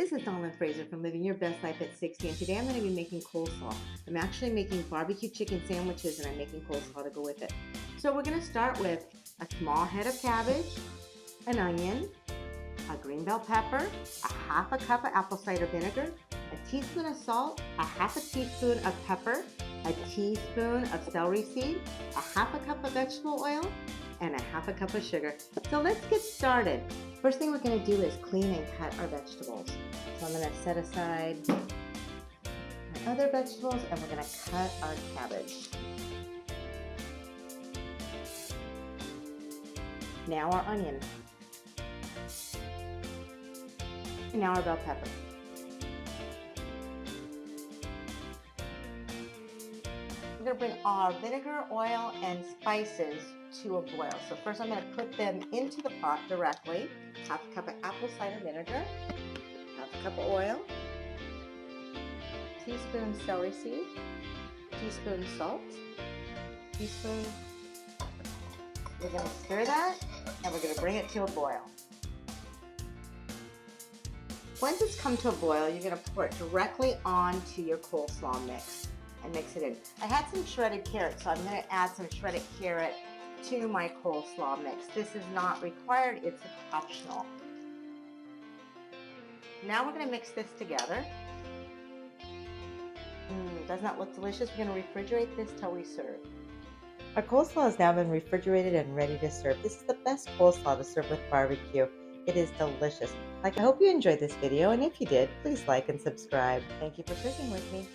This is Dawn Fraser from Living Your Best Life at 60, and today I'm going to be making coleslaw. I'm actually making barbecue chicken sandwiches, and I'm making coleslaw to go with it. So we're going to start with a small head of cabbage, an onion, a green bell pepper, a half a cup of apple cider vinegar, a teaspoon of salt, a half a teaspoon of pepper, a teaspoon of celery seed, a half a cup of vegetable oil, and a half a cup of sugar. So let's get started. First thing we're going to do is clean and cut our vegetables. So I'm going to set aside my other vegetables and we're going to cut our cabbage. Now our onion. And now our bell pepper. We're going to bring our vinegar, oil, and spices to a boil. So first I'm going to put them into the pot directly. Half a cup of apple cider vinegar, half a cup of oil, teaspoon celery seed, teaspoon salt, teaspoon. We're going to stir that and we're going to bring it to a boil. Once it's come to a boil, you're going to pour it directly onto your coleslaw mix and mix it in. I had some shredded carrot, so I'm going to add some shredded carrot to my coleslaw mix. This is not required, it's optional. Now we're going to mix this together. Doesn't that look delicious? We're going to refrigerate this till we serve. Our coleslaw has now been refrigerated and ready to serve. This is the best coleslaw to serve with barbecue. It is delicious. I hope you enjoyed this video, and if you did, please like and subscribe. Thank you for cooking with me.